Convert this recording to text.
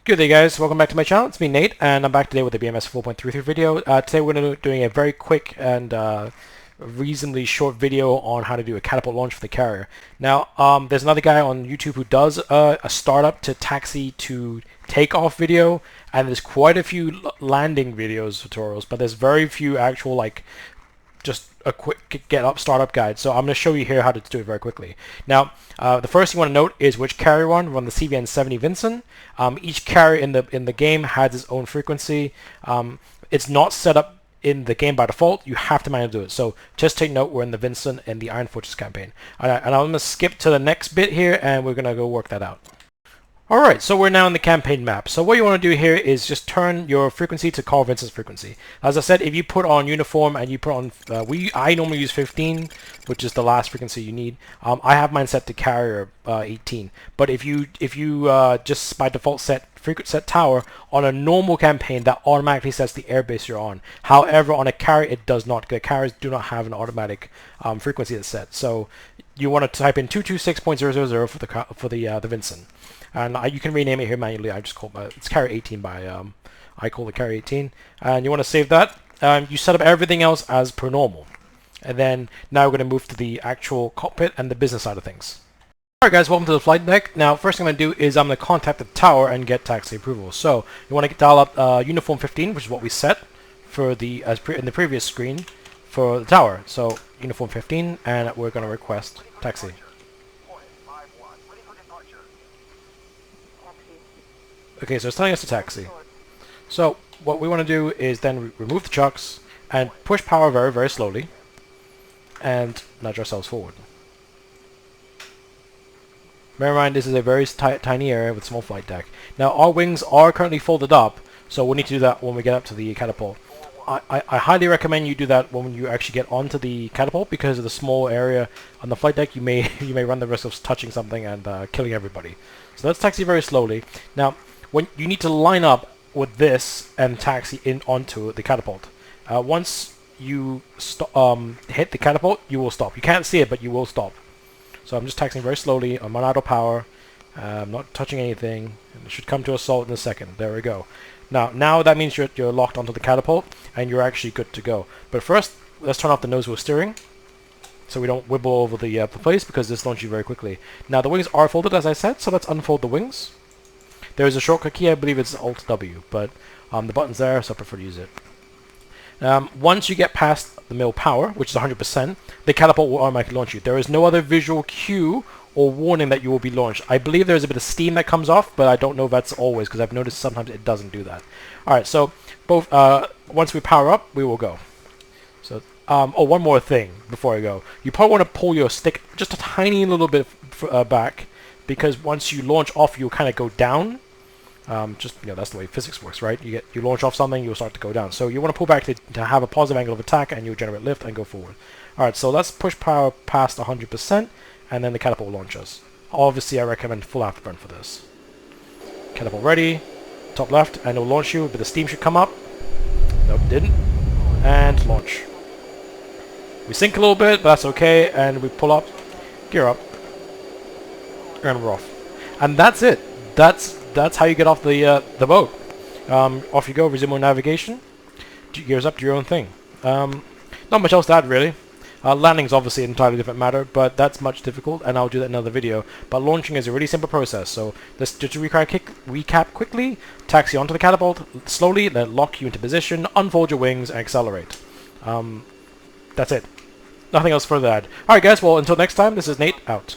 Good day guys, welcome back to my channel. It's me Nate and I'm back today with a BMS 4.33 video. Today we're going to be doing a very quick and reasonably short video on how to do a catapult launch for the carrier. Now there's another guy on YouTube who does a startup to taxi to takeoff video, and there's quite a few landing videos tutorials, but there's very few actual just a quick get up startup guide. So I'm going to show you here how to do it very quickly. Now the first thing you want to note is which carrier we're on. We're on the CVN 70 Vincent. Each carrier in the game has its own frequency. It's not set up in the game by default. You have to manually do it. So just take note, we're in the Vincent and the Iron Fortress campaign. And I'm going to skip to the next bit here and we're going to go work that out. Alright, so we're now in the campaign map. So what you want to do here is just turn your frequency to Carl Vincent's frequency. As I said, if you put on uniform and you put on, I normally use 15, which is the last frequency you need. I have mine set to carrier 18. But if you just by default set tower on a normal campaign, that automatically sets the airbase you're on. However, on a carrier it does not. The carriers do not have an automatic frequency that's set. So you want to type in 226.000 for the Vincent. And you can rename it here manually. I just call it, it's carrier 18 by, I call it carrier 18. And you want to save that. You set up everything else as per normal. And then now we're going to move to the actual cockpit and the business side of things. Alright guys, welcome to the flight deck. Now first thing I'm going to do is I'm going to contact the tower and get taxi approval. So you want to dial up uniform 15, which is what we set for the in the previous screen for the tower. So uniform 15, and we're going to request taxi. Okay, so it's telling us to taxi. So what we want to do is then remove the chucks and push power very, very slowly and nudge ourselves forward. Bear in mind, this is a very tiny area with small flight deck. Now our wings are currently folded up, so we'll need to do that when we get up to the catapult. I highly recommend you do that when you actually get onto the catapult, because of the small area on the flight deck. You may run the risk of touching something and killing everybody. So let's taxi very slowly. Now when you need to line up with this and taxi in onto the catapult. Once you hit the catapult, you will stop. You can't see it, but you will stop. So I'm just taxiing very slowly. I'm on auto power. I'm not touching anything. It should come to assault in a second. There we go. Now that means you're locked onto the catapult and you're actually good to go. But first, let's turn off the nose wheel steering so we don't wibble over the place, because this launches you very quickly. Now the wings are folded, as I said, so let's unfold the wings. There's a shortcut key, I believe it's Alt W, but the button's there, so I prefer to use it. Once you get past the mill power, which is 100%, the catapult will automatically launch you. There is no other visual cue or warning that you will be launched. I believe there's a bit of steam that comes off, but I don't know if that's always, because I've noticed sometimes it doesn't do that. Alright, so both once we power up, we will go. So, oh, one more thing before I go. You probably want to pull your stick just a tiny little bit back, because once you launch off, you'll kind of go down. That's the way physics works, right? You launch off something, you'll start to go down. So you want to pull back to have a positive angle of attack, and you'll generate lift and go forward. Alright, so let's push power past 100%, and then the catapult will launch us. Obviously, I recommend full afterburn for this. Catapult ready, top left, and it'll launch you, but the steam should come up. Nope, didn't. And launch. We sink a little bit, but that's okay, and we pull up, gear up, and we're off. And that's it. That's how you get off the boat. Off you go, resume navigation. Gears up, do your own thing. Not much else to add, really. Landing's obviously an entirely different matter, but that's much difficult, and I'll do that in another video. But launching is a really simple process, so let's just recap quickly. Taxi onto the catapult, slowly, let it lock you into position, unfold your wings, and accelerate. That's it. Nothing else further to add. Alright guys, well until next time, this is Nate, out.